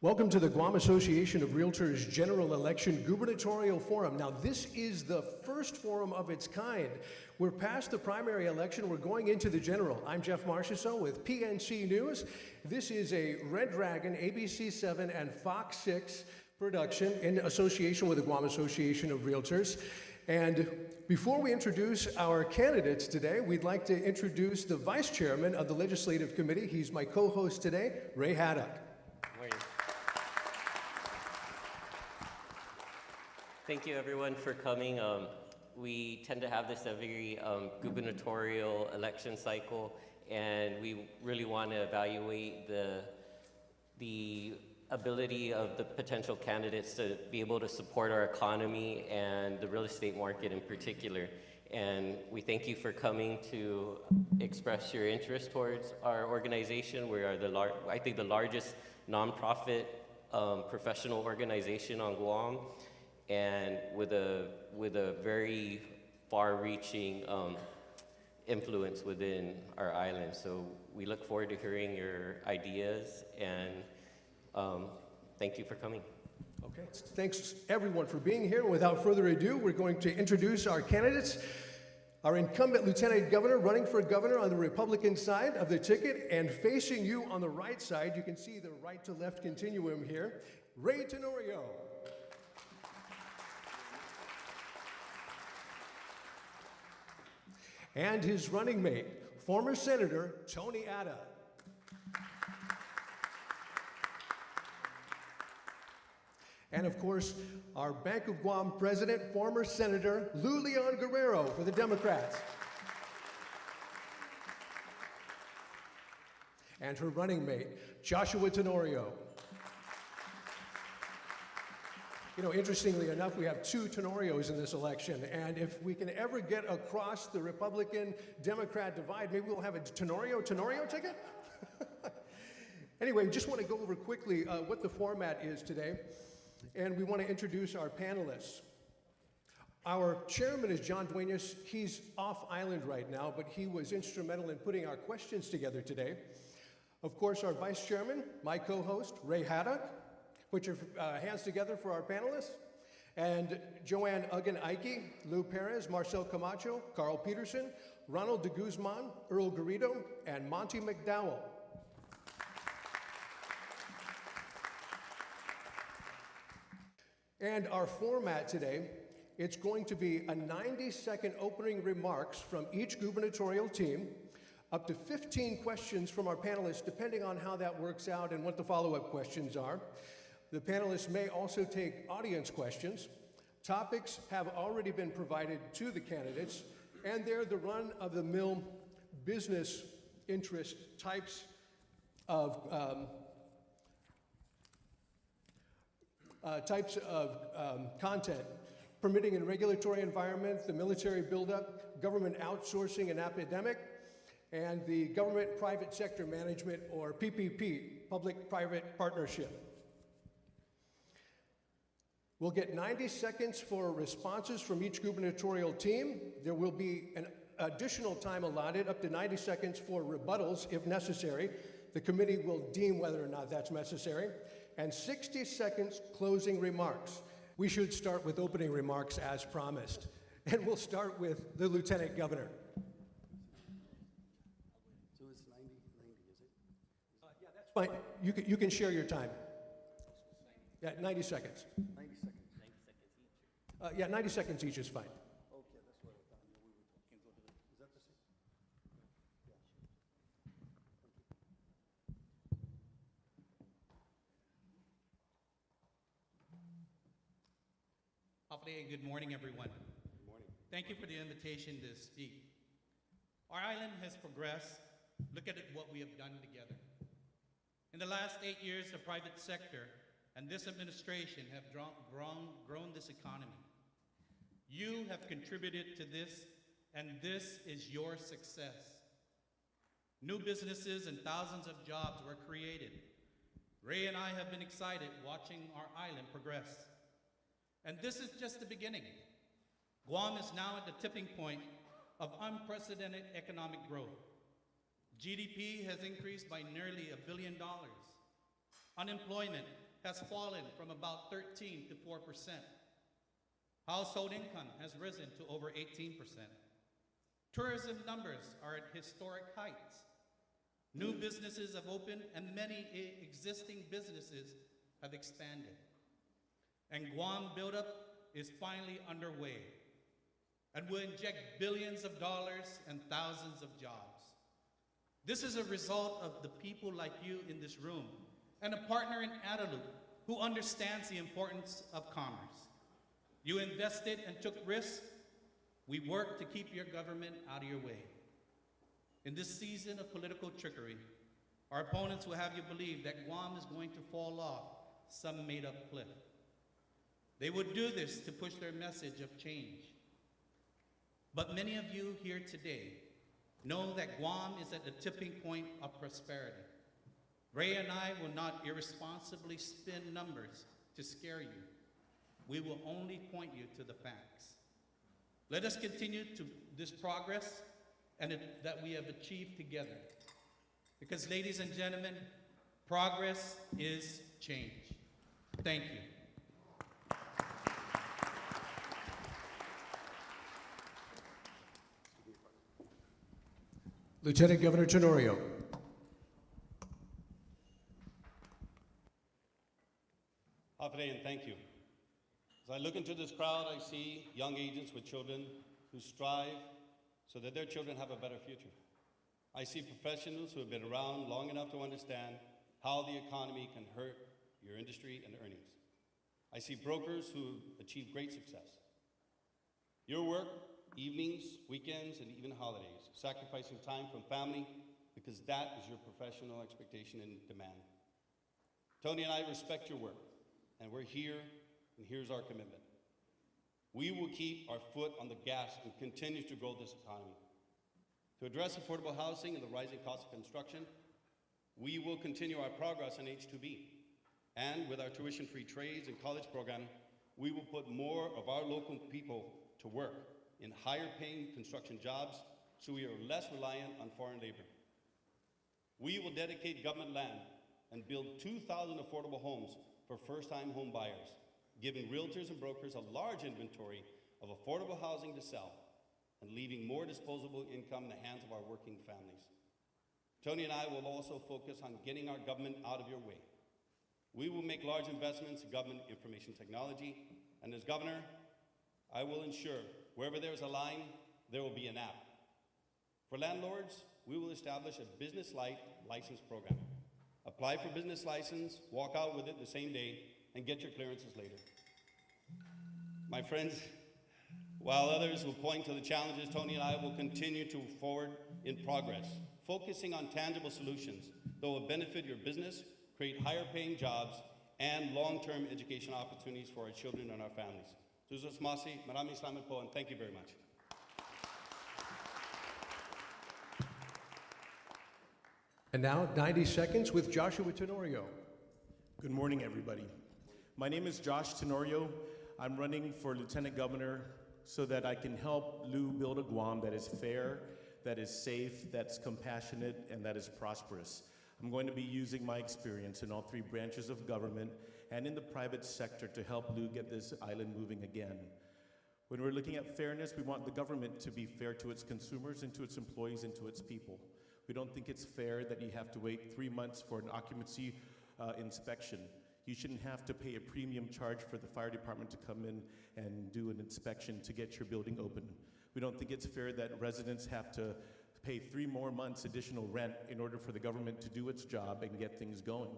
Welcome to the Guam Association of Realtors General Election Gubernatorial Forum. Now, this is the first forum of its kind. We're past the primary election. We're going into the general. I'm Jeff Marchessault with PNC News. This is a Red Dragon, ABC 7, and Fox 6 production in association with the Guam Association of Realtors. And before we introduce our candidates today, we'd like to introduce the Vice Chairman of the Legislative Committee. He's my co-host today, Ray Haddock. Thank you, everyone, for coming. We tend to have this every gubernatorial election cycle, and we really want to evaluate the ability of the potential candidates to be able to support our economy and the real estate market in particular. And we thank you for coming to express your interest towards our organization. We are I think the largest nonprofit professional organization on Guam, and with a very far-reaching influence within our island. So we look forward to hearing your ideas, and thank you for coming. Okay, thanks everyone for being here. Without further ado, we're going to introduce our candidates. Our incumbent Lieutenant Governor running for governor on the Republican side of the ticket, and facing you on the right side, you can see the right to left continuum here, Ray Tenorio. And his running mate, former Senator Tony Atta. And of course, our Bank of Guam president, former Senator Lou Leon Guerrero for the Democrats. And her running mate, Joshua Tenorio. You know, interestingly enough, we have two Tenorios in this election, and if we can ever get across the Republican-Democrat divide, maybe we'll have a Tenorio ticket? Anyway, we just want to go over quickly what the format is today, and we want to introduce our panelists. Our chairman is John Duenas. He's off island right now, but he was instrumental in putting our questions together today. Of course, our vice chairman, my co-host, Ray Haddock. Put your hands together for our panelists. And Joanne Uggan-Ike, Lou Perez, Marcel Camacho, Carl Peterson, Ronald de Guzman, Earl Garrido, and Monty McDowell. And our format today, it's going to be a 90-second opening remarks from each gubernatorial team, up to 15 questions from our panelists, depending on how that works out and what the follow-up questions are. The panelists may also take audience questions. Topics have already been provided to the candidates, and they're the run-of-the-mill business interest types of content: permitting and regulatory environment, the military buildup, government outsourcing and epidemic, and the government-private sector management, or PPP, public-private partnership. We'll get 90 seconds for responses from each gubernatorial team. There will be an additional time allotted, up to 90 seconds for rebuttals if necessary. The committee will deem whether or not that's necessary. And 60 seconds closing remarks. We should start with opening remarks as promised. And we'll start with the Lieutenant Governor. So it's 90, is it? Yeah, that's fine. You can share your time. Yeah, 90 seconds. 90 seconds. 90 seconds each. Yeah, 90 seconds each is fine. Okay, that's what I thought. No, we can go to the, is that the same? Yeah, Hopefully, good morning, everyone. Good morning. Thank you for the invitation to speak. Our island has progressed. Look at what we have done together. In the last 8 years, the private sector and this administration have grown this economy. You have contributed to this, and this is your success. New businesses and thousands of jobs were created. Ray and I have been excited watching our island progress. And this is just the beginning. Guam is now at the tipping point of unprecedented economic growth. GDP has increased by nearly $1 billion. Unemployment has fallen from about 13 to 4%. Household income has risen to over 18%. Tourism numbers are at historic heights. New businesses have opened and many existing businesses have expanded. And Guam buildup is finally underway and will inject billions of dollars and thousands of jobs. This is a result of the people like you in this room and a partner in Adelup who understands the importance of commerce. You invested and took risks. We worked to keep your government out of your way. In this season of political trickery, our opponents will have you believe that Guam is going to fall off some made-up cliff. They would do this to push their message of change. But many of you here today know that Guam is at the tipping point of prosperity. Ray and I will not irresponsibly spin numbers to scare you. We will only point you to the facts. Let us continue to this progress and that we have achieved together. Because, ladies and gentlemen, progress is change. Thank you. Lieutenant Governor Tenorio. Hafe, and thank you. As I look into this crowd, I see young agents with children who strive so that their children have a better future. I see professionals who have been around long enough to understand how the economy can hurt your industry and earnings. I see brokers who achieve great success. Your work, evenings, weekends, and even holidays, sacrificing time from family because that is your professional expectation and demand. Tony and I respect your work, and we're here, and here's our commitment. We will keep our foot on the gas and continue to grow this economy. To address affordable housing and the rising cost of construction, we will continue our progress on H-2B. And with our tuition-free trades and college program, we will put more of our local people to work in higher-paying construction jobs so we are less reliant on foreign labor. We will dedicate government land and build 2,000 affordable homes for first-time home buyers, giving realtors and brokers a large inventory of affordable housing to sell and leaving more disposable income in the hands of our working families. Tony and I will also focus on getting our government out of your way. We will make large investments in government information technology, and as governor, I will ensure wherever there's a line, there will be an app. For landlords, we will establish a business license program. Apply for business license, walk out with it the same day, and get your clearances later. My friends, while others will point to the challenges, Tony and I will continue to move forward in progress, focusing on tangible solutions that will benefit your business, create higher paying jobs, and long-term education opportunities for our children and our families. Tuzos Masi, Marami Salamat po, and thank you very much. And now, 90 seconds with Joshua Tenorio. Good morning, everybody. My name is Josh Tenorio. I'm running for Lieutenant Governor so that I can help Lou build a Guam that is fair, that is safe, that's compassionate, and that is prosperous. I'm going to be using my experience in all three branches of government and in the private sector to help Lou get this island moving again. When we're looking at fairness, we want the government to be fair to its consumers and to its employees and to its people. We don't think it's fair that you have to wait 3 months for an occupancy inspection. You shouldn't have to pay a premium charge for the fire department to come in and do an inspection to get your building open. We don't think it's fair that residents have to pay 3 more months additional rent in order for the government to do its job and get things going.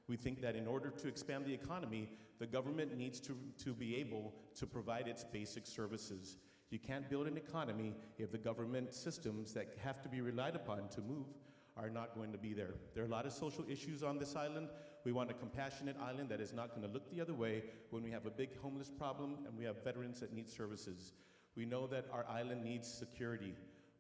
We think that in order to expand the economy, the government needs to be able to provide its basic services. You can't build an economy if the government systems that have to be relied upon to move are not going to be there. There are a lot of social issues on this island. We want a compassionate island that is not going to look the other way when we have a big homeless problem and we have veterans that need services. We know that our island needs security.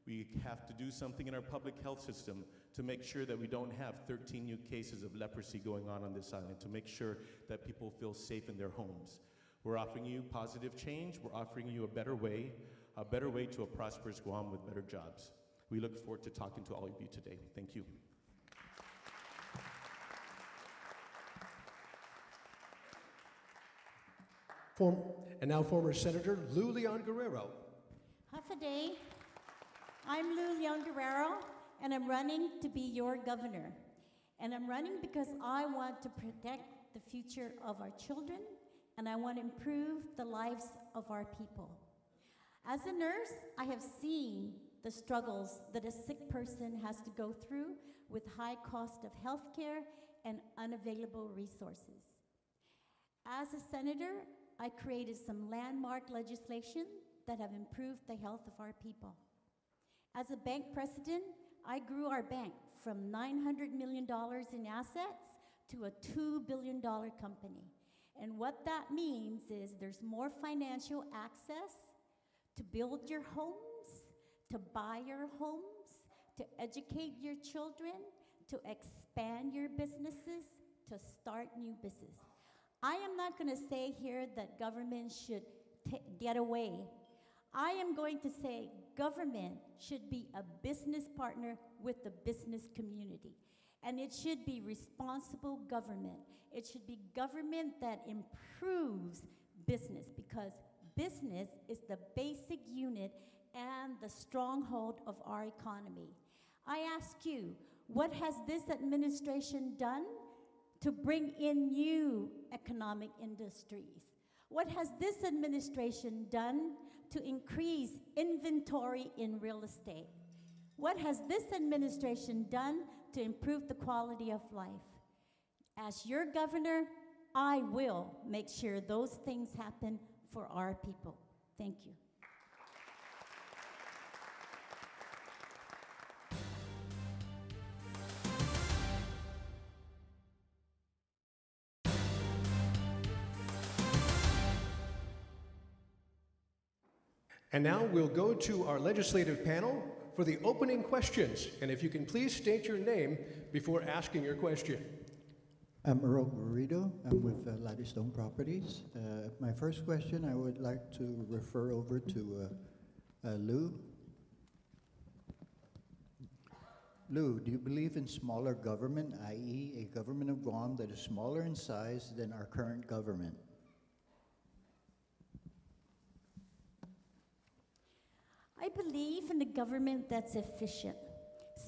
We have to do something in our public health system to make sure that we don't have 13 new cases of leprosy going on this island, to make sure that people feel safe in their homes. We're offering you positive change. We're offering you a better way to a prosperous Guam with better jobs. We look forward to talking to all of you today. Thank you. And now former Senator Lou Leon Guerrero. Half a day. I'm Lou Leon Guerrero, and I'm running to be your governor. And I'm running because I want to protect the future of our children, and I want to improve the lives of our people. As a nurse, I have seen the struggles that a sick person has to go through with high cost of health care and unavailable resources. As a senator, I created some landmark legislation that have improved the health of our people. As a bank president, I grew our bank from $900 million in assets to a $2 billion company. And what that means is there's more financial access to build your homes, to buy your homes, to educate your children, to expand your businesses, to start new business. I am not going to say here that government should get away. I am going to say government should be a business partner with the business community. And it should be responsible government. It should be government that improves business, because business is the basic unit and the stronghold of our economy. I ask you, what has this administration done to bring in new economic industries? What has this administration done to increase inventory in real estate? What has this administration done to improve the quality of life? As your governor, I will make sure those things happen for our people. Thank you. And now we'll go to our legislative panel for the opening questions. And if you can please state your name before asking your question. I'm Earl Guerrero. I'm with Laddystone Properties. My first question, I would like to refer over to Lou. Lou, do you believe in smaller government, i.e. a government of Guam that is smaller in size than our current government? I believe in a government that's efficient.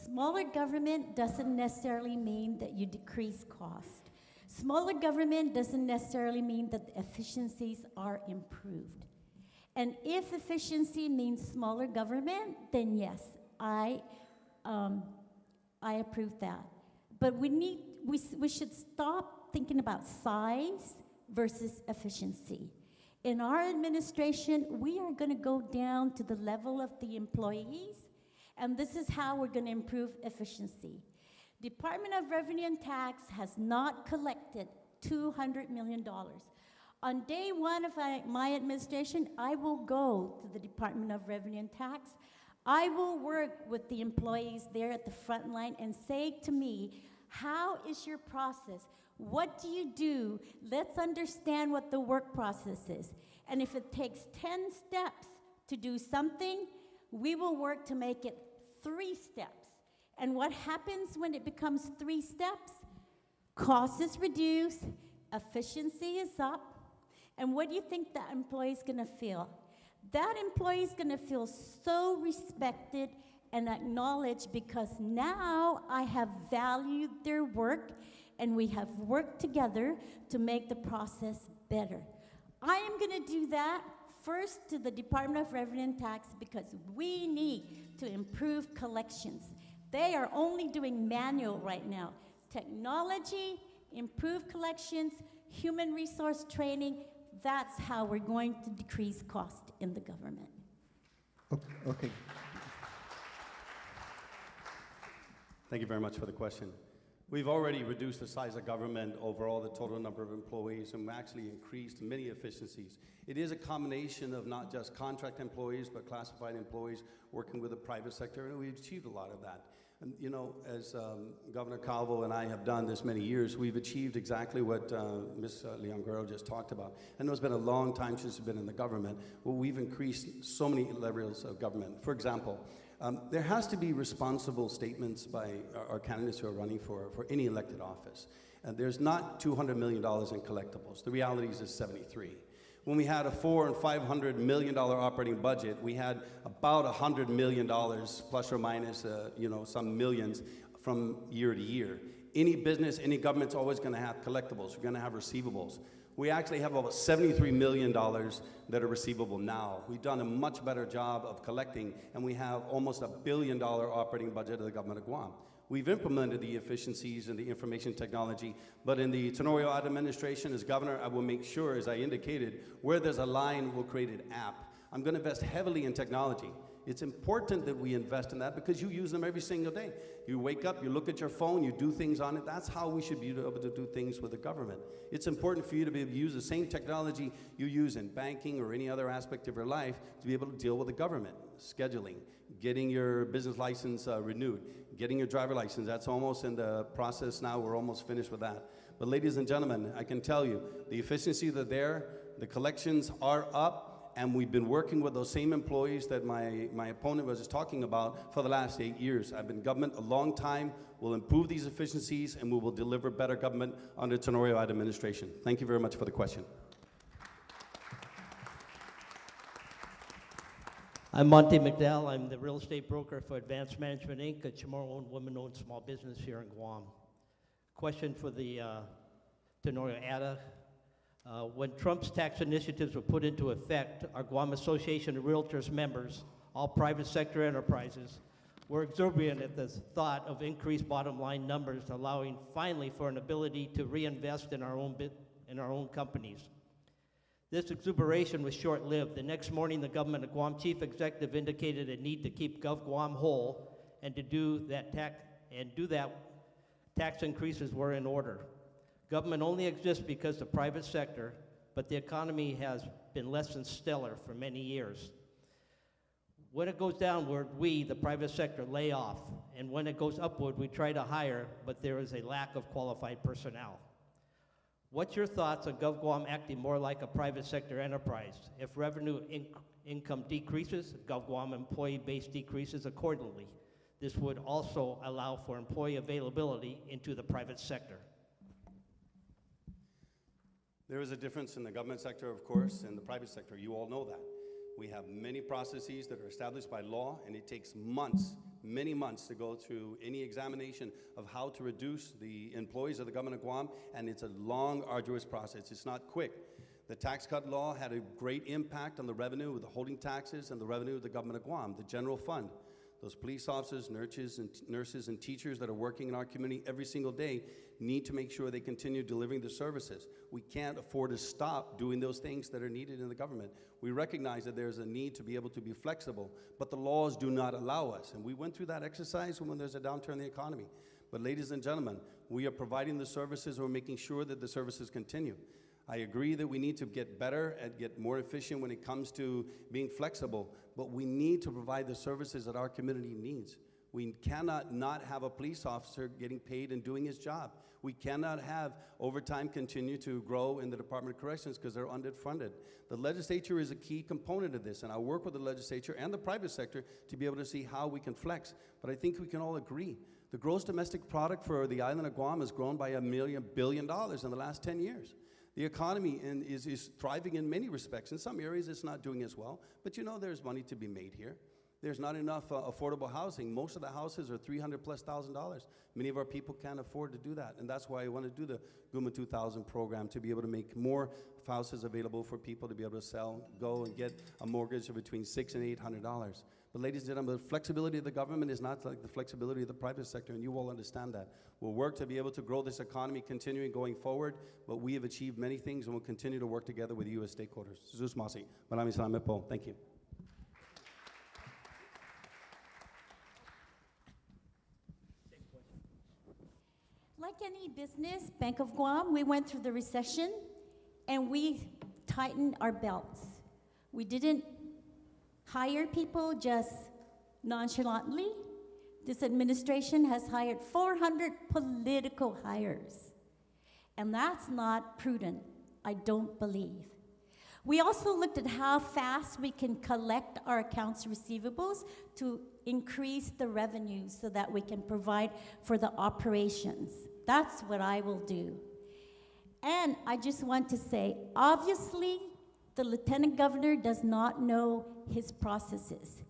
Smaller government doesn't necessarily mean that you decrease cost. Smaller government doesn't necessarily mean that the efficiencies are improved. And if efficiency means smaller government, then yes, I approve that. But we should stop thinking about size versus efficiency. In our administration, we are going to go down to the level of the employees, and this is how we're going to improve efficiency. Department of Revenue and Tax has not collected $200 million. On day one of my administration, I will go to the Department of Revenue and Tax. I will work with the employees there at the front line and say to me, how is your process? What do you do? Let's understand what the work process is. And if it takes 10 steps to do something, we will work to make it 3 steps. And what happens when it becomes 3 steps? Cost is reduced, efficiency is up, and what do you think that employee is going to feel? That employee is going to feel so respected and acknowledged, because now I have valued their work and we have worked together to make the process better. I am going to do that first to the Department of Revenue and Tax, because we need to improve collections. They are only doing manual right now. Technology, improve collections, human resource training, that's how we're going to decrease cost in the government. Okay. Thank you very much for the question. We've already reduced the size of government overall, the total number of employees, and we actually increased many efficiencies. It is a combination of not just contract employees, but classified employees working with the private sector, and we've achieved a lot of that. And you know, as Governor Calvo and I have done this many years, we've achieved exactly what Ms. Leon Guerrero just talked about. I know it's been a long time since we've been in the government, but we've increased so many levels of government. For example, there has to be responsible statements by our candidates who are running for any elected office. There's not $200 million in collectibles. The reality is 73. When we had a $400 and $500 million operating budget, we had about $100 million plus or minus, some millions from year to year. Any business, any government's always going to have collectibles. We're going to have receivables. We actually have about $73 million that are receivable now. We've done a much better job of collecting, and we have almost $1 billion operating budget of the government of Guam. We've implemented the efficiencies and the information technology, but in the Tenorio administration, as governor, I will make sure, as I indicated, where there's a line, we'll create an app. I'm going to invest heavily in technology. It's important that we invest in that because you use them every single day. You wake up, you look at your phone, you do things on it. That's how we should be able to do things with the government. It's important for you to be able to use the same technology you use in banking or any other aspect of your life to be able to deal with the government. Scheduling, getting your business license renewed, getting your driver license. That's almost in the process now. We're almost finished with that. But ladies and gentlemen, I can tell you, the efficiencies are there, the collections are up, and we've been working with those same employees that my opponent was just talking about for the last 8 years. I've been in government a long time. We'll improve these efficiencies, and we will deliver better government under Tenorio administration. Thank you very much for the question. I'm Monty McDowell. I'm the real estate broker for Advanced Management, Inc., a Chamorro-owned, women-owned small business here in Guam. Question for the Tenorio ADA. When Trump's tax initiatives were put into effect, our Guam Association of Realtors members, all private sector enterprises, were exuberant at the thought of increased bottom line numbers, allowing finally for an ability to reinvest in our own companies. This exuberation was short-lived. The next morning, the government of Guam chief executive indicated a need to keep Gov Guam whole, and to do that, tax increases were in order. Government only exists because the private sector, but the economy has been less than stellar for many years. When it goes downward, we, the private sector, lay off, and when it goes upward, we try to hire, but there is a lack of qualified personnel. What's your thoughts on Gov Guam acting more like a private sector enterprise? If revenue income decreases, Gov Guam employee base decreases accordingly. This would also allow for employee availability into the private sector. There is a difference in the government sector, of course, and the private sector. You all know that. We have many processes that are established by law, and it takes months, many months, to go through any examination of how to reduce the employees of the government of Guam, and it's a long, arduous process. It's not quick. The tax cut law had a great impact on the revenue of the holding taxes and the revenue of the government of Guam, the general fund. Those police officers, nurses, and teachers that are working in our community every single day need to make sure they continue delivering the services. We can't afford to stop doing those things that are needed in the government. We recognize that there's a need to be able to be flexible, but the laws do not allow us. And we went through that exercise when there's a downturn in the economy. But ladies and gentlemen, we are providing the services, we're making sure that the services continue. I agree that we need to get better and get more efficient when it comes to being flexible, but we need to provide the services that our community needs. We cannot not have a police officer getting paid and doing his job. We cannot have overtime continue to grow in the Department of Corrections because they're underfunded. The legislature is a key component of this, and I'll work with the legislature and the private sector to be able to see how we can flex. But I think we can all agree. The gross domestic product for the island of Guam has grown by $1 billion in the last 10 years. The economy is thriving in many respects. In some areas, it's not doing as well, but you know there's money to be made here. There's not enough affordable housing. Most of the houses are $300,000+. Many of our people can't afford to do that, and that's why I want to do the Guma 2000 program, to be able to make more houses available for people to be able to sell, go and get a mortgage of between $600 and $800. But ladies and gentlemen, the flexibility of the government is not like the flexibility of the private sector, and you all understand that. We'll work to be able to grow this economy continuing going forward, but we have achieved many things, and we'll continue to work together with the U.S. stakeholders. Sus Masi. Maraming salamat po. Thank you. Like any business, Bank of Guam, we went through the recession and we tightened our belts. We didn't hire people just nonchalantly. This administration has hired 400 political hires. And that's not prudent, I don't believe. We also looked at how fast we can collect our accounts receivables to increase the revenue so that we can provide for the operations. That's what I will do. And I just want to say, obviously, The lieutenant governor does not know his processes.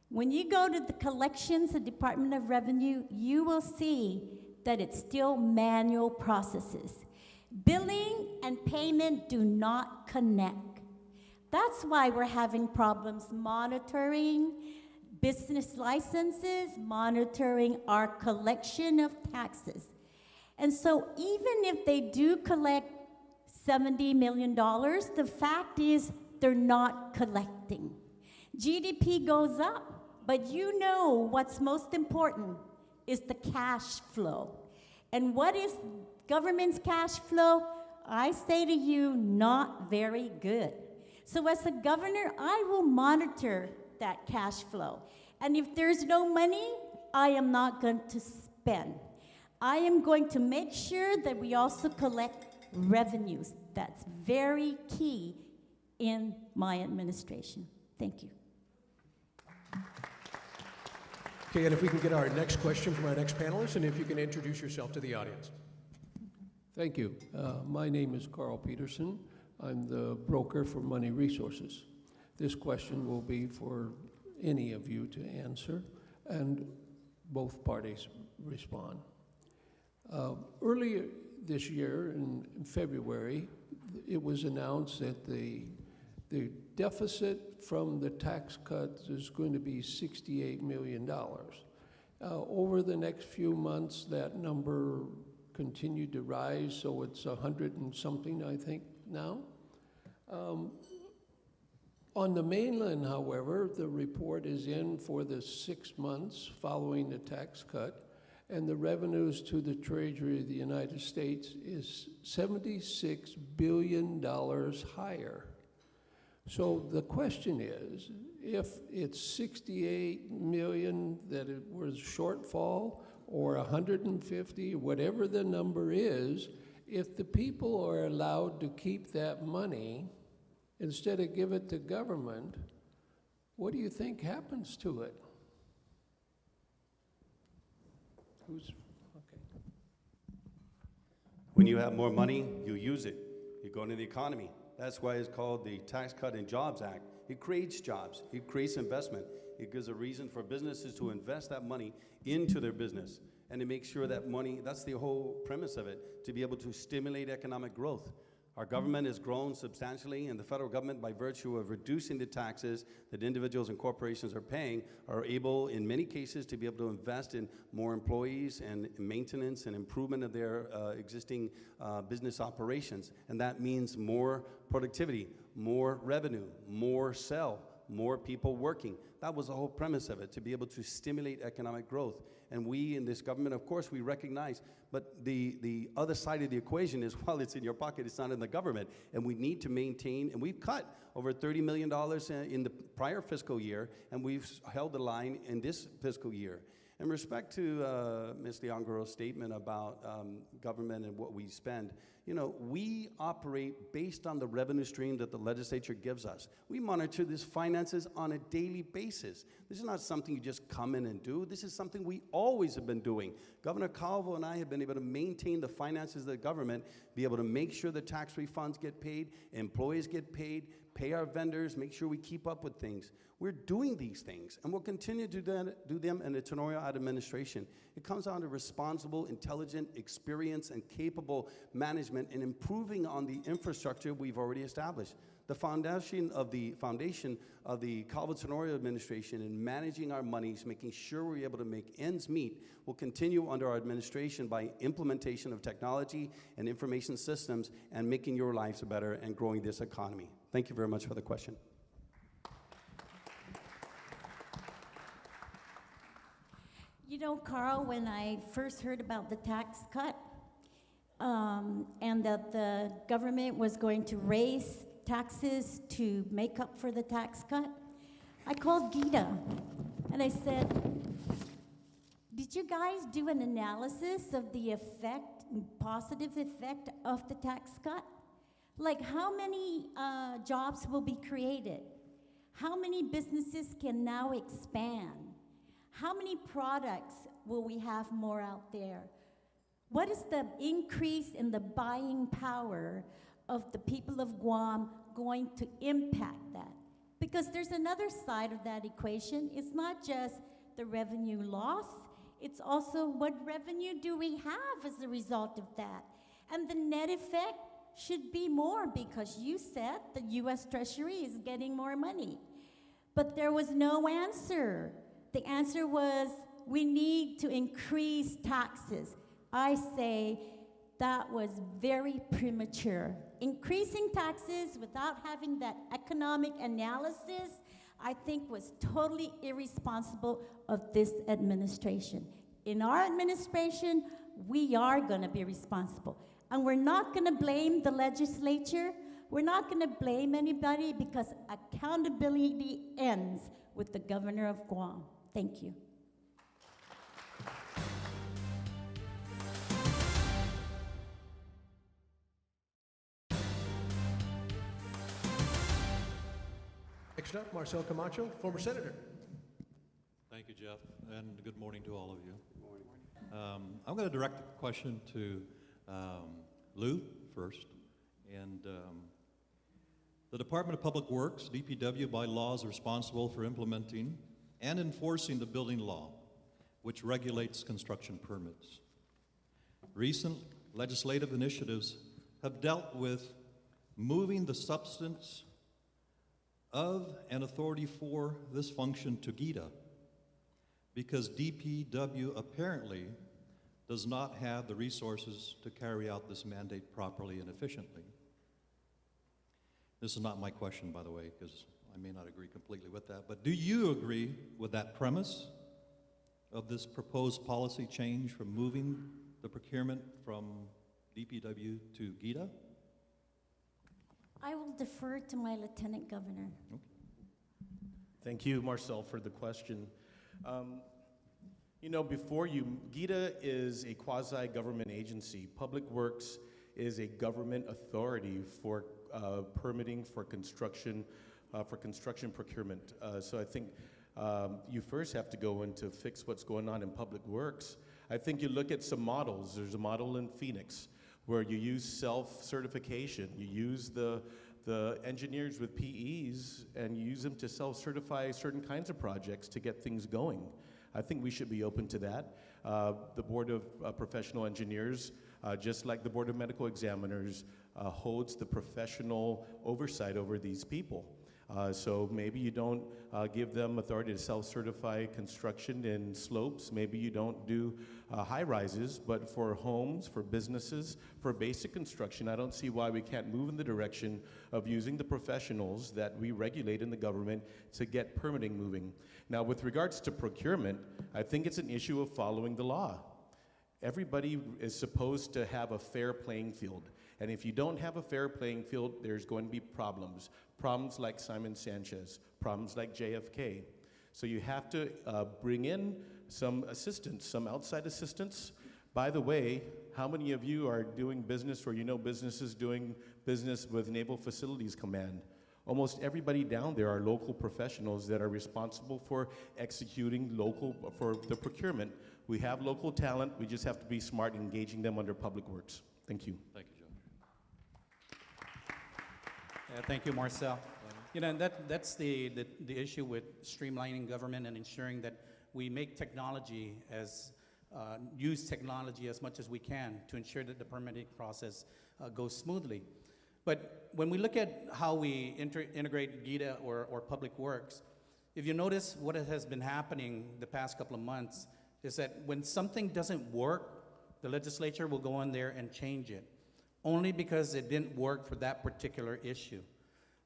When you go to the collections, the Department of Revenue, you will see that it's still manual processes. Billing and payment do not connect. That's why we're having problems monitoring business licenses, monitoring our collection of taxes. And so even if they do collect $70 million, the fact is they're not collecting. GDP goes up, but you know what's most important is the cash flow. And what is government's cash flow? I say to you, not very good. So as a governor, I will monitor that cash flow. And if there's no money, I am not going to spend. I am going to make sure that we also collect revenues. That's very key in my administration. Thank you. Okay, and if we can get our next question from our next panelist, and if you can introduce yourself to the audience. Thank you. My name is Carl Peterson. I'm the broker for Money Resources. This question will be for any of you to answer, and both parties respond. Earlier this year, in February, it was announced that the deficit from the tax cuts is going to be $68 million. Over the next few months, that number continued to rise, so it's 100 and something, I think, now. On the mainland, however, the report is in for the 6 months following the tax cut, and the revenues to the Treasury of the United States is $76 billion higher. So the question is, if it's 68 million that it was shortfall, or 150, whatever the number is, if the people are allowed to keep that money instead of give it to government, what do you think happens to it? Okay. When you have more money, you use it. You go into the economy. That's why it's called the Tax Cut and Jobs Act. It creates jobs. It creates investment. It gives a reason for businesses to invest that money into their business and to make sure that money, that's the whole premise of it, to be able to stimulate economic growth. Our government has grown substantially, and the federal government, by virtue of reducing the taxes that individuals and corporations are paying, are able, in many cases, to be able to invest in more employees and maintenance and improvement of their existing business operations. And that means more productivity, more revenue, more sell, more people working. That was the whole premise of it, to be able to stimulate economic growth. And we in this government, of course, we recognize, but the other side of the equation is, while it's in your pocket, it's not in the government. And we need to maintain, and we've cut over $30 million in the prior fiscal year, and we've held the line in this fiscal year. In respect to Ms. Leongaro's statement about government and what we spend, you know, we operate based on the revenue stream that the legislature gives us. We monitor these finances on a daily basis. This is not something you just come in and do. This is something we always have been doing. Governor Calvo and I have been able to maintain the finances of the government, be able to make sure the tax refunds get paid, employees get paid, pay our vendors, make sure we keep up with things. We're doing these things, and we'll continue to do them in the Tenorio administration. It comes down to responsible, intelligent, experienced, and capable management and improving on the infrastructure we've already established. The foundation of the Calvo Tenorio administration in managing our monies, making sure we're able to make ends meet, will continue under our administration by implementation of technology and information systems and making your lives better and growing this economy. Thank you very much for the question. You know, Carl, when I first heard about the tax cut and that the government was going to raise taxes to make up for the tax cut, I called Gita and I said, did you guys do an analysis of the effect, positive effect of the tax cut? Like, how many jobs will be created? How many businesses can now expand? How many products will we have more out there? What is the increase in the buying power of the people of Guam going to impact that. Because there's another side of that equation. It's not just the revenue loss, it's also what revenue do we have as a result of that. And the net effect should be more because you said the US Treasury is getting more money. But there was no answer. The answer was we need to increase taxes. I say that was very premature. Increasing taxes without having that economic analysis, I think was totally irresponsible of this administration. In our administration, we are gonna be responsible. And we're not gonna blame the legislature. We're not gonna blame anybody because accountability ends with the governor of Guam. Thank you. Next up, Marcel Camacho, former senator. Thank you, Jeff, and good morning to all of you. Good morning. I'm going to direct the question to Lou first. And the Department of Public Works, DPW, by law is responsible for implementing and enforcing the building law, which regulates construction permits. Recent legislative initiatives have dealt with moving the substance of and authority for this function to GITA, because DPW apparently does not have the resources to carry out this mandate properly and efficiently. This is not my question, by the way, because I may not agree completely with that, but do you agree with that premise of this proposed policy change from moving the procurement from DPW to GITA? I will defer to my Lieutenant Governor. Okay. Thank you, Marcel, for the question. You know, before you, GITA is a quasi-government agency. Public Works is a government authority for permitting for construction procurement. So I think you first have to go in to fix what's going on in Public Works. I think you look at some models. There's a model in Phoenix where you use self-certification. You use the engineers with PEs and you use them to self-certify certain kinds of projects to get things going. I think we should be open to that. The Board of Professional Engineers, just like the Board of Medical Examiners, holds the professional oversight over these people. So maybe you don't give them authority to self-certify construction in slopes. Maybe you don't do high-rises, but for homes, for businesses, for basic construction, I don't see why we can't move in the direction of using the professionals that we regulate in the government to get permitting moving. Now, with regards to procurement, I think it's an issue of following the law. Everybody is supposed to have a fair playing field. And if you don't have a fair playing field, there's going to be problems. Problems like Simon Sanchez, problems like JFK. So you have to bring in some assistance, some outside assistance. By the way, how many of you are doing business or you know businesses doing business with Naval Facilities Command? Almost everybody down there are local professionals that are responsible for executing for the procurement. We have local talent, we just have to be smart in engaging them under Public Works. Thank you. Thank you, John. Thank you, Marcel. You know, that's the issue with streamlining government and ensuring that we make technology use technology as much as we can to ensure that the permitting process goes smoothly. But when we look at how we integrate GITA or Public Works, if you notice what has been happening the past couple of months is that when something doesn't work, the legislature will go in there and change it, only because it didn't work for that particular issue.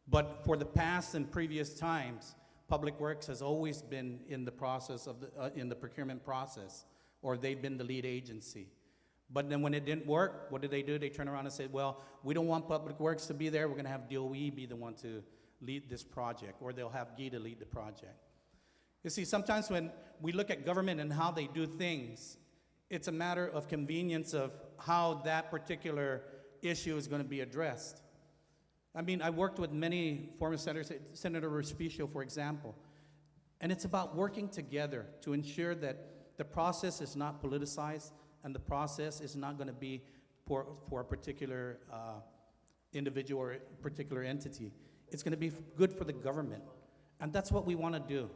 But for the past and previous times, Public Works has always been in the process of in the procurement process, or they've been the lead agency. But then when it didn't work, what did? They turn around and say, well, we don't want Public Works to be there, we're gonna have DOE be the one to lead this project, or they'll have GITA lead the project. You see, sometimes when we look at government and how they do things, it's a matter of convenience of how that particular issue is gonna be addressed. I mean, I worked with many former senators, Senator Respicio, for example, and it's about working together to ensure that the process is not politicized and the process is not going to be for a particular individual or particular entity. It's going to be good for the government. And that's what we want to do,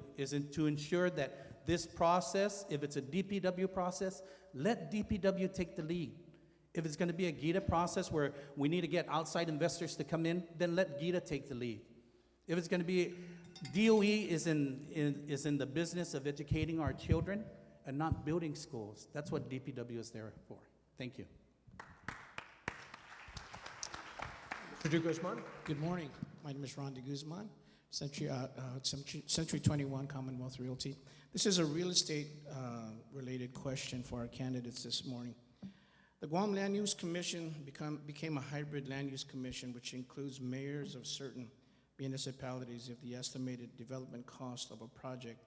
to ensure that this process, if it's a DPW process, let DPW take the lead. If it's going to be a GITA process where we need to get outside investors to come in, then let GITA take the lead. If it's going to be DOE is in the business of educating our children and not building schools. That's what DPW is there for. Thank you. Mr. De Guzman? Good morning. My name is Ron De Guzman, Century 21 Commonwealth Realty. This is a real estate related question for our candidates this morning. The Guam Land Use Commission became a hybrid land use commission, which includes mayors of certain municipalities if the estimated development cost of a project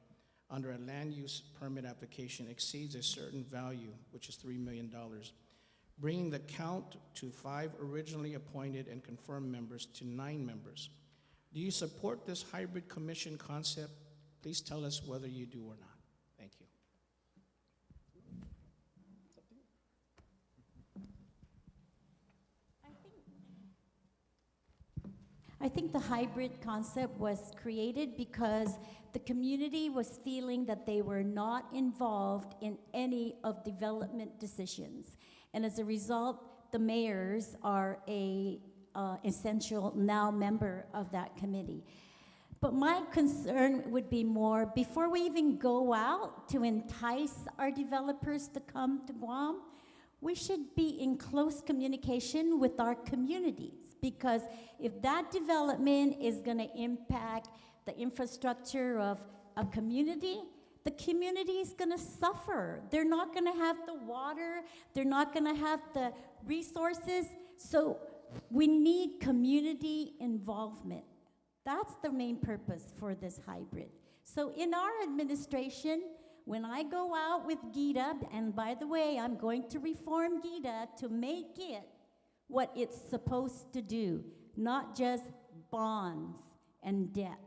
under a land use permit application exceeds a certain value, which is $3 million, bringing the count to 5 originally appointed and confirmed members to 9 members. Do you support this hybrid commission concept? Please tell us whether you do or not. Thank you. I think the hybrid concept was created because the community was feeling that they were not involved in any of development decisions. And as a result, the mayors are a essential now member of that committee. But my concern would be more, before we even go out to entice our developers to come to Guam, we should be in close communication with our communities, because if that development is going to impact the infrastructure of a community, the community is going to suffer. They're not going to have the water, they're not going to have the resources, so we need community involvement. That's the main purpose for this hybrid. So in our administration, when I go out with GITA, and by the way, I'm going to reform GITA to make it what it's supposed to do, not just bonds and debt.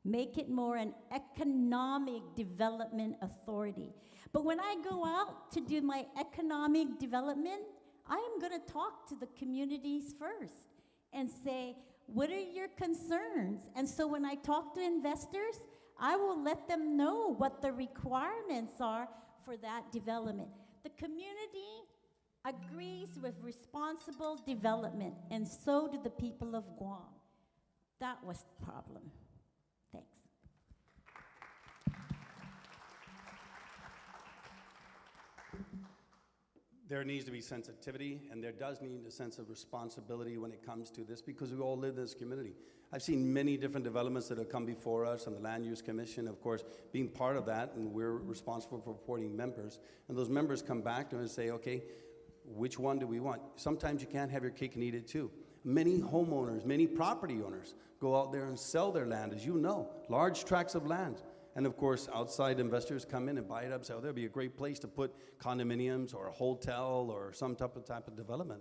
Make it more an economic development authority. But when I go out to do my economic development, I am going to talk to the communities first and say, what are your concerns? And so when I talk to investors, I will let them know what the requirements are for that development. The community agrees with responsible development, and so do the people of Guam. That was the problem. Thanks. There needs to be sensitivity, and there does need a sense of responsibility when it comes to this, because we all live in this community. I've seen many different developments that have come before us, and the Land Use Commission, of course, being part of that, and we're responsible for appointing members. And those members come back to us and say, okay, which one do we want? Sometimes you can't have your cake and eat it too. Many homeowners, many property owners go out there and sell their land, as you know, large tracts of land. And of course, outside investors come in and buy it up, so there'd be a great place to put condominiums or a hotel or some type of development.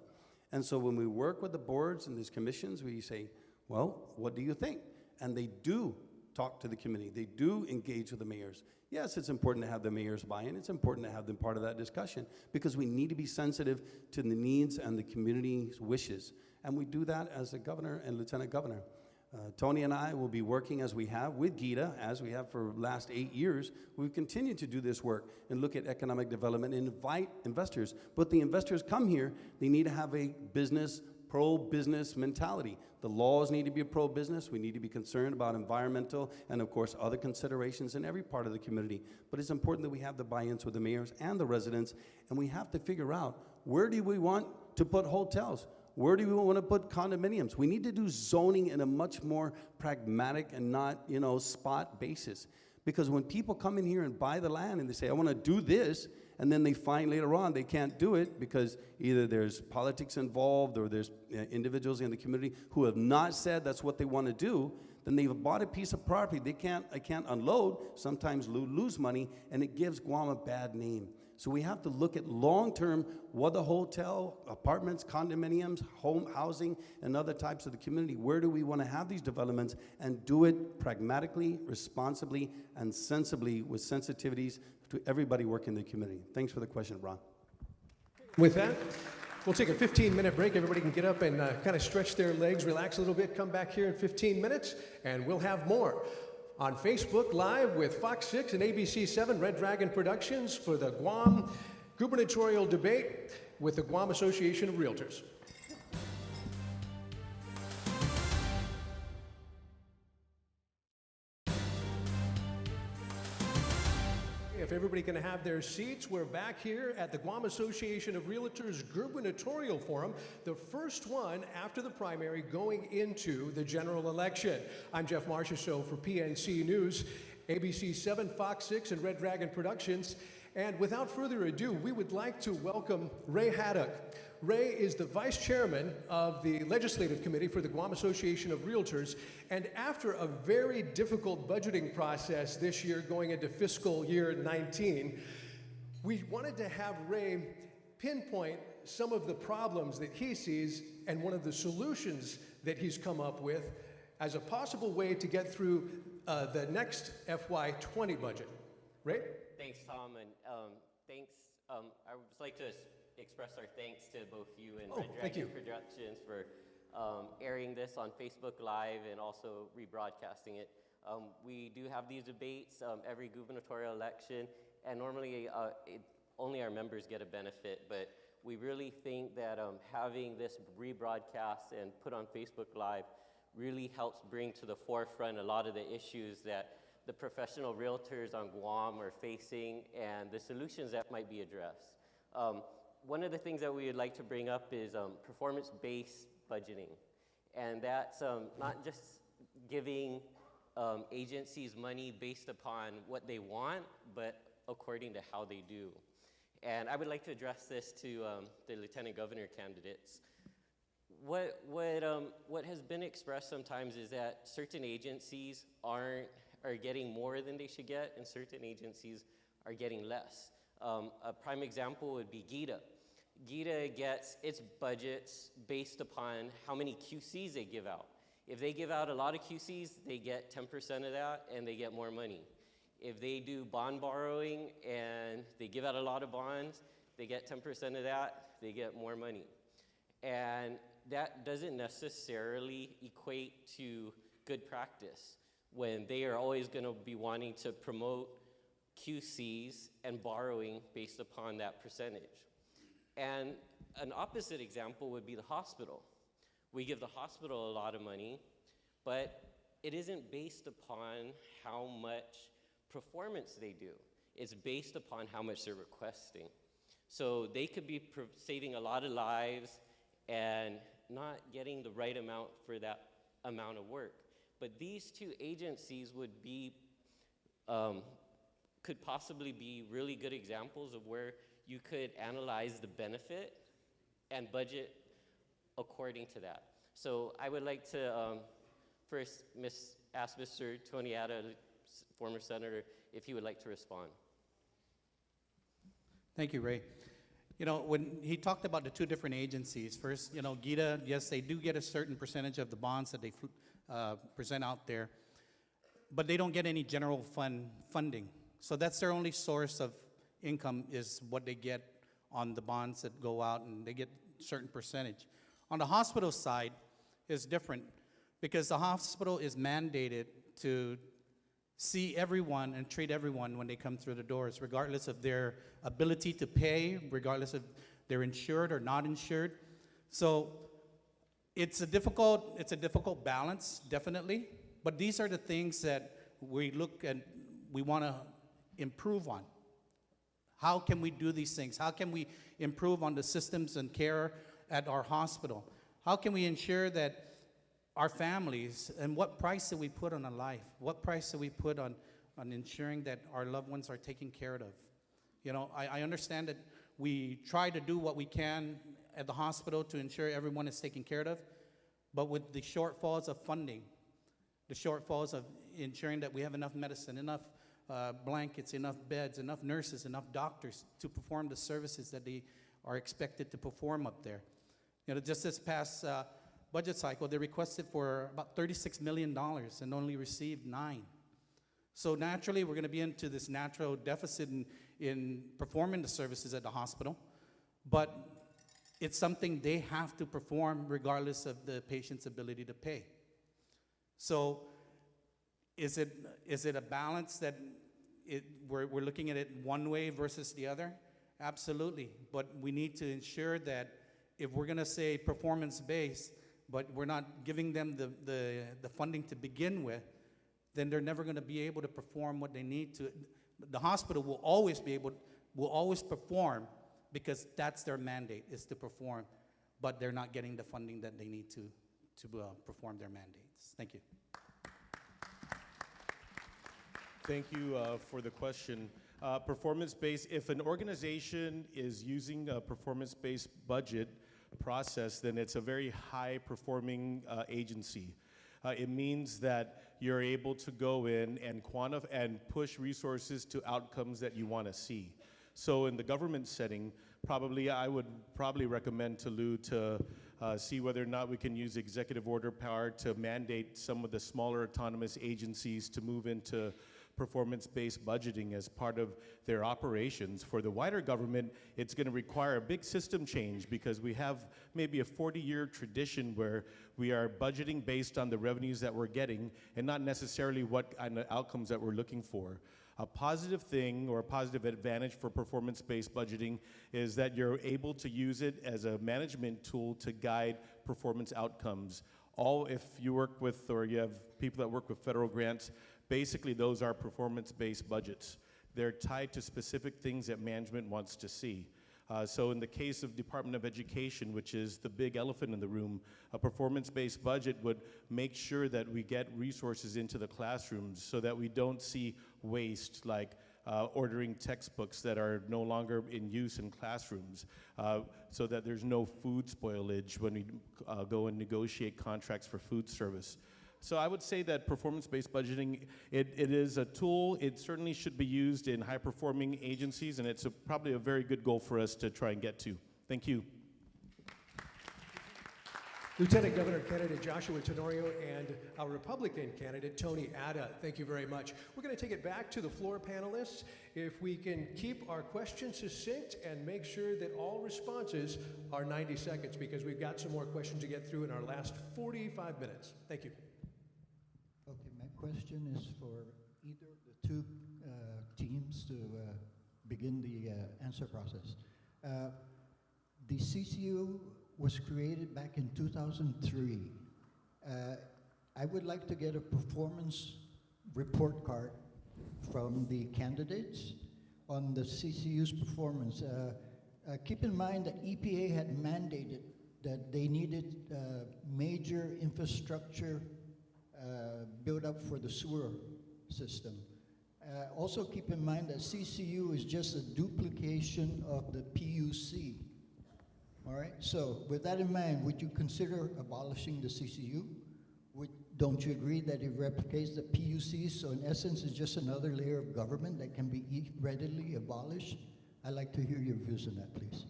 And so when we work with the boards and these commissions, we say, well, what do you think? And they do talk to the community. They do engage with the mayors. Yes, it's important to have the mayors buy in. It's important to have them part of that discussion, because we need to be sensitive to the needs and the community's wishes. And we do that as the governor and lieutenant governor. Tony and I will be working as we have with GITA, as we have for the last 8 years. We've continued to do this work and look at economic development and invite investors. But the investors come here, they need to have a pro-business mentality. The laws need to be pro-business. We need to be concerned about environmental and, of course, other considerations in every part of the community. But it's important that we have the buy-ins with the mayors and the residents, and we have to figure out, where do we want to put hotels? Where do we want to put condominiums? We need to do zoning in a much more pragmatic and not, spot basis. Because when people come in here and buy the land and they say, I want to do this, and then they find later on they can't do it because either there's politics involved or there's individuals in the community who have not said that's what they want to do, then they've bought a piece of property they can't unload, sometimes lose money, and it gives Guam a bad name. So we have to look at long-term, what the hotel, apartments, condominiums, home housing, and other types of the community, where do we want to have these developments, and do it pragmatically, responsibly, and sensibly with sensitivities to everybody working in the community. Thanks for the question, Ron. With that, We'll take a 15-minute break. Everybody can get up and kind of stretch their legs, relax a little bit, come back here in 15 minutes, and we'll have more. On Facebook Live with Fox 6 and ABC 7, Red Dragon Productions for the Guam Gubernatorial Debate with the Guam Association of Realtors. If everybody can have their seats, we're back here at the Guam Association of Realtors Gubernatorial Forum, the first one after the primary going into the general election. I'm Jeff Marchessault for PNC News, ABC 7, Fox 6, and Red Dragon Productions. And without further ado, we would like to welcome Ray Haddock. Ray is the Vice Chairman of the Legislative Committee for the Guam Association of Realtors, and after a very difficult budgeting process this year going into fiscal year 19, we wanted to have Ray pinpoint some of the problems that he sees and one of the solutions that he's come up with as a possible way to get through the next FY20 budget. Ray? Thanks, Tom, and thanks. I would just like to express our thanks to both you and Red Dragon Productions for airing this on Facebook Live and also rebroadcasting it. We do have these debates every gubernatorial election, and normally only our members get a benefit, but we really think that having this rebroadcast and put on Facebook Live really helps bring to the forefront a lot of the issues that the professional realtors on Guam are facing and the solutions that might be addressed. One of the things that we would like to bring up is performance-based budgeting. And that's not just giving agencies money based upon what they want, but according to how they do. And I would like to address this to the Lieutenant Governor candidates. What has been expressed sometimes is that certain agencies are getting more than they should get, and certain agencies are getting less. A prime example would be GITA. GITA gets its budgets based upon how many QCs they give out. If they give out a lot of QCs, they get 10% of that and they get more money. If they do bond borrowing and they give out a lot of bonds, they get 10% of that, they get more money. And that doesn't necessarily equate to good practice when they are always going to be wanting to promote QCs and borrowing based upon that percentage. And an opposite example would be the hospital. We give the hospital a lot of money, but it isn't based upon how much performance they do. It's based upon how much they're requesting. So they could be saving a lot of lives and not getting the right amount for that amount of work. But these two agencies would be, could possibly be really good examples of where you could analyze the benefit and budget according to that. So I would like to first ask Mr. Tony Atta, former senator, if he would like to respond. Thank you, Ray. You know, when he talked about the two different agencies, first, you know, GITA, yes, they do get a certain percentage of the bonds that they present out there, but they don't get any general funding. So that's their only source of income, is what they get on the bonds that go out, and they get a certain percentage. On the hospital side, it's different, because the hospital is mandated to see everyone and treat everyone when they come through the doors, regardless of their ability to pay, regardless if they're insured or not insured. So it's a difficult balance, definitely, but these are the things that we look at, we want to improve on. How can we do these things? How can we improve on the systems and care at our hospital? How can we ensure that our families, and what price do we put on a life? What price do we put on ensuring that our loved ones are taken care of? You know, I understand that we try to do what we can at the hospital to ensure everyone is taken care of, but with the shortfalls of funding, the shortfalls of ensuring that we have enough medicine, enough blankets, enough beds, enough nurses, enough doctors to perform the services that they are expected to perform up there. You know, just this past budget cycle, they requested for about $36 million and only received $9 million. So naturally, we're going to be into this natural deficit in performing the services at the hospital. But it's something they have to perform regardless of the patient's ability to pay. So is it a balance that we're looking at it one way versus the other? Absolutely, but we need to ensure that if we're gonna say performance-based, but we're not giving them the funding to begin with, then they're never gonna be able to perform what they need to. The hospital will always perform because that's their mandate, is to perform, but they're not getting the funding that they need to perform their mandates. Thank you. Thank you for the question. Performance-based, if an organization is using a performance-based budget process, then it's a very high-performing agency. It means that you're able to go in and quantify and push resources to outcomes that you want to see. So in the government setting, I would recommend to Lou to see whether or not we can use executive order power to mandate some of the smaller autonomous agencies to move into performance-based budgeting as part of their operations. For the wider government, it's going to require a big system change because we have maybe a 40-year tradition where we are budgeting based on the revenues that we're getting and not necessarily what kind of outcomes that we're looking for. A positive thing or a positive advantage for performance-based budgeting is that you're able to use it as a management tool to guide performance outcomes. If you work with, or you have people that work with federal grants, basically those are performance-based budgets. They're tied to specific things that management wants to see. So in the case of Department of Education, which is the big elephant in the room, a performance-based budget would make sure that we get resources into the classrooms so that we don't see waste, like ordering textbooks that are no longer in use in classrooms, so that there's no food spoilage when we go and negotiate contracts for food service. So I would say that performance-based budgeting, it is a tool. It certainly should be used in high-performing agencies, and it's probably a very good goal for us to try and get to. Thank you. Lieutenant Governor candidate Joshua Tenorio and our Republican candidate Tony Ada, thank you very much. We're going to take it back to the floor panelists. If we can keep our questions succinct and make sure that all responses are 90 seconds, because we've got some more questions to get through in our last 45 minutes. Thank you. Okay, my question is for either of the two teams to begin the answer process. The CCU was created back in 2003. I would like to get a performance report card from the candidates on the CCU's performance. Keep in mind that EPA had mandated that they needed major infrastructure build up for the sewer system. Also keep in mind that CCU is just a duplication of the PUC. All right, so with that in mind, would you consider abolishing the CCU? Don't you agree that it replicates the PUC? So in essence, it's just another layer of government that can be readily abolished? I'd like to hear your views on that, please.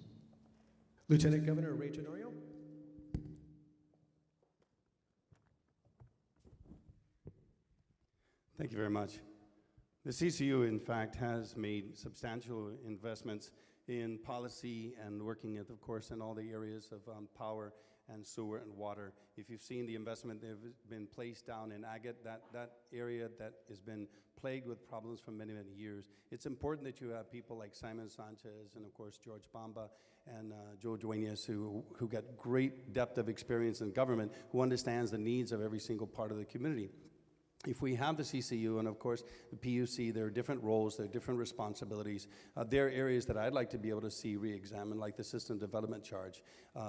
Lieutenant Governor Ray Tenorio. Thank you very much. The CCU, in fact, has made substantial investments in policy and working, of course, in all the areas of power and sewer and water. If you've seen the investment that has been placed down in Agate, that area that has been plagued with problems for many, many years, it's important that you have people like Simon Sanchez and, of course, George Bamba and Joe Duenas who get great depth of experience in government, who understands the needs of every single part of the community. If we have the CCU and, of course, the PUC, there are different roles, there are different responsibilities. There are areas that I'd like to be able to see re-examined, like the system development charge.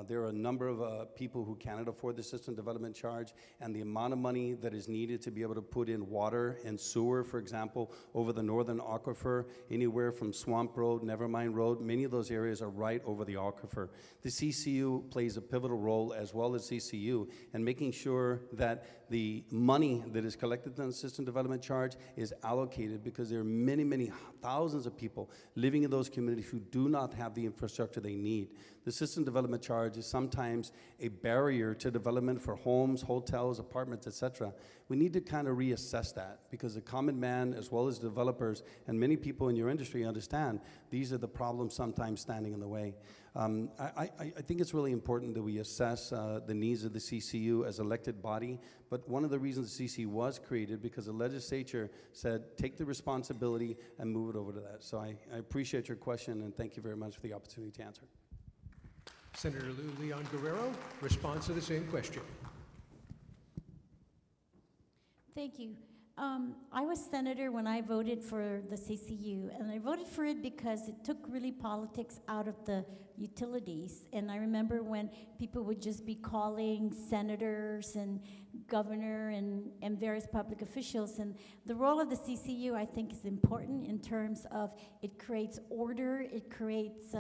There are a number of people who cannot afford the system development charge, and the amount of money that is needed to be able to put in water and sewer, for example, over the northern aquifer, anywhere from Swamp Road, Nevermind Road, many of those areas are right over the aquifer. The CCU plays a pivotal role, as well as CCU, in making sure that the money that is collected on the system development charge is allocated, because there are many, many thousands of people living in those communities who do not have the infrastructure they need. The system development charge is sometimes a barrier to development for homes, hotels, apartments, etc. We need to kind of reassess that, because the common man, as well as developers and many people in your industry, understand these are the problems sometimes standing in the way. I think it's really important that we assess the needs of the CCU as elected body, but one of the reasons the CCU was created because the legislature said take the responsibility and move it over to that. So I appreciate your question, and thank you very much for the opportunity to answer. Senator Lou Leon Guerrero, response to the same question. Thank you. I was senator when I voted for the CCU, and I voted for it because it took really politics out of the utilities. And I remember when people would just be calling senators and governor and various public officials. And the role of the CCU, I think, is important in terms of it creates order, it creates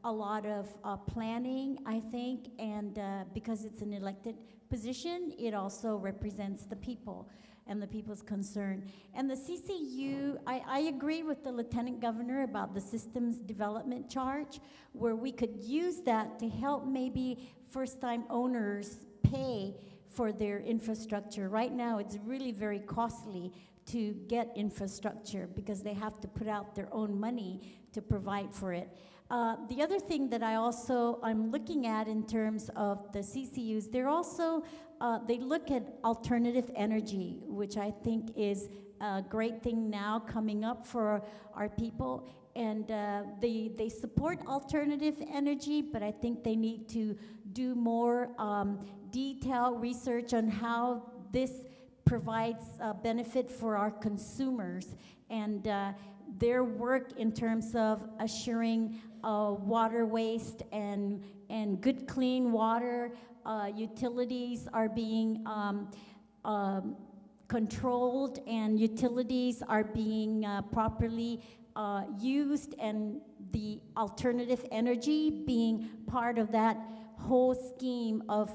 a lot of planning, I think, and because it's an elected position, it also represents the people and the people's concern. And the CCU, I agree with the Lieutenant Governor about the systems development charge, where we could use that to help maybe first-time owners pay for their infrastructure. Right now, it's really very costly to get infrastructure because they have to put out their own money to provide for it. The other thing that I'm looking at in terms of the CCUs, they're also, they look at alternative energy, which I think is a great thing now coming up for our people. And they support alternative energy, but I think they need to do more detailed research on how this provides benefit for our consumers. And their work in terms of assuring water waste and good clean water, utilities are being controlled, and utilities are being properly used, and the alternative energy being part of that whole scheme of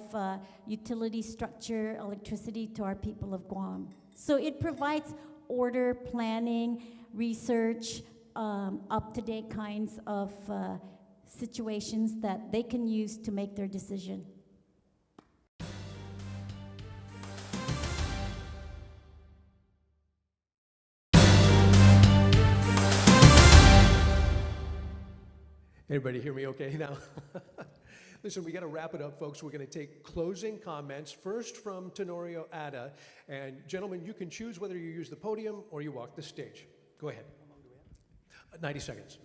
utility structure, electricity to our people of Guam. So it provides order, planning, research, up-to-date kinds of situations that they can use to make their decision. Everybody hear me okay now? Listen, we got to wrap it up, folks. We're going to take closing comments, first from Tenorio Ada. And gentlemen, you can choose whether you use the podium or you walk the stage. Go ahead. 90 seconds.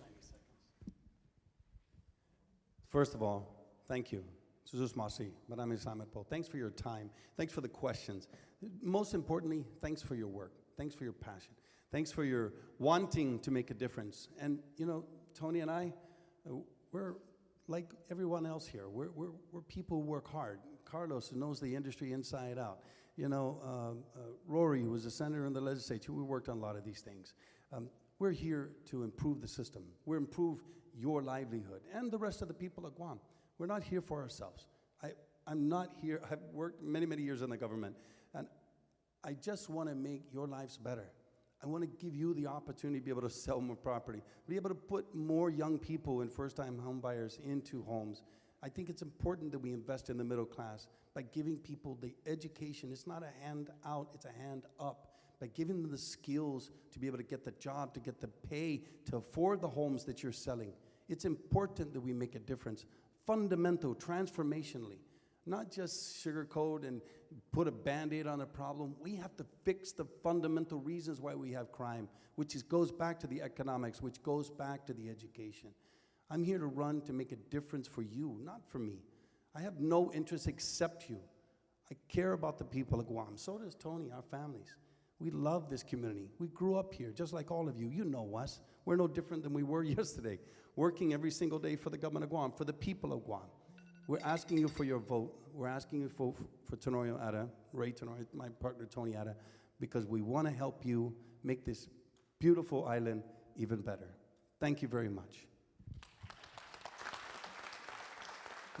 First of all, thank you. Thanks for your time. Thanks for the questions. Most importantly, thanks for your work. Thanks for your passion. Thanks for your wanting to make a difference. And, you know, Tony and I, we're like everyone else here. We're people who work hard. Carlos, who knows the industry inside out. You know, Rory, who was a senator in the legislature, we worked on a lot of these things. We're here to improve the system. We're improve your livelihood and the rest of the people of Guam. We're not here for ourselves. I'm not here. I've worked many, many years in the government, and I just want to make your lives better. I want to give you the opportunity to be able to sell more property, be able to put more young people and first-time home buyers into homes. I think it's important that we invest in the middle class by giving people the education. It's not a hand out, it's a hand up. By giving them the skills to be able to get the job, to get the pay, to afford the homes that you're selling. It's important that we make a difference, fundamental, transformationally. Not just sugarcoat and put a Band-Aid on a problem. We have to fix the fundamental reasons why we have crime, which goes back to the economics, which goes back to the education. I'm here to run to make a difference for you, not for me. I have no interest except you. I care about the people of Guam. So does Tony, our families. We love this community. We grew up here, just like all of you. You know us. We're no different than we were yesterday, working every single day for the government of Guam, for the people of Guam. We're asking you for your vote. We're asking you for Tenorio Ada, Ray Tenorio, my partner Tony Ada, because we want to help you make this beautiful island even better. Thank you very much.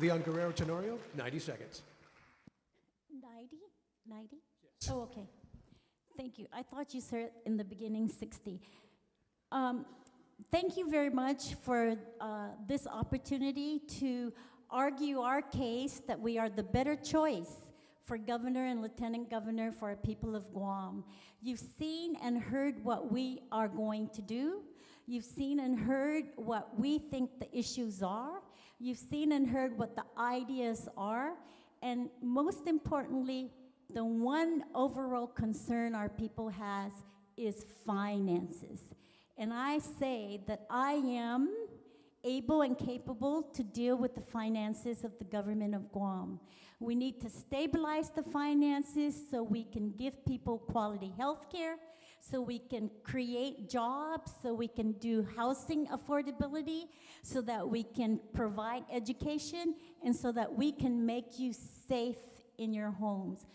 Leon Guerrero Tenorio, 90 seconds. 90? 90? Yes. Oh, okay. Thank you. I thought you said in the beginning 60. Thank you very much for this opportunity to argue our case that we are the better choice for governor and lieutenant governor for our people of Guam. You've seen and heard what we are going to do. You've seen and heard what we think the issues are. You've seen and heard what the ideas are. And most importantly, the one overall concern our people has is finances. And I say that I am able and capable to deal with the finances of the government of Guam. We need to stabilize the finances so we can give people quality health care, so we can create jobs, so we can do housing affordability, so that we can provide education, and so that we can make you safe in your homes.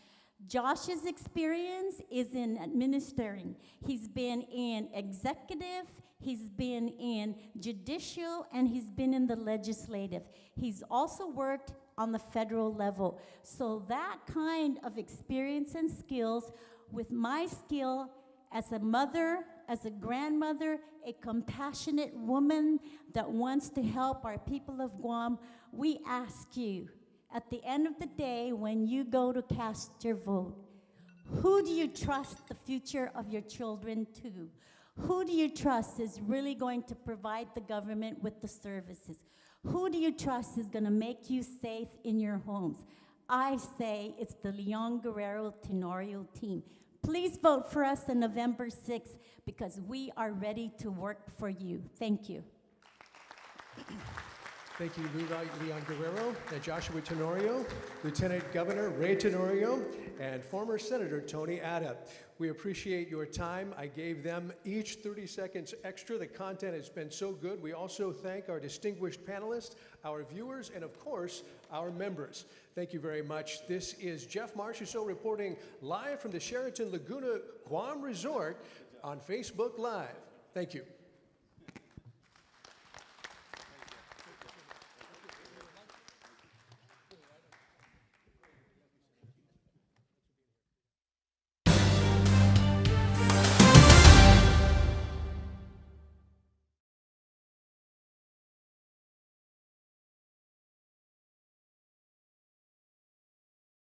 Josh's experience is in administering. He's been in executive, he's been in judicial, and he's been in the legislative. He's also worked on the federal level. So that kind of experience and skills, with my skill as a mother, as a grandmother, a compassionate woman that wants to help our people of Guam, we ask you, at the end of the day, when you go to cast your vote, who do you trust the future of your children to? Who do you trust is really going to provide the government with the services? Who do you trust is going to make you safe in your homes? I say it's the Leon Guerrero Tenorio team. Please vote for us on November 6th because we are ready to work for you. Thank you. Thank you, Leon Guerrero and Joshua Tenorio, Lieutenant Governor Ray Tenorio, and former Senator Tony Atta. We appreciate your time. I gave them each 30 seconds extra. The content has been so good. We also thank our distinguished panelists, our viewers, and of course, our members. Thank you very much. This is Jeff Marchessault reporting live from the Sheraton Laguna Guam Resort on Facebook Live. Thank you.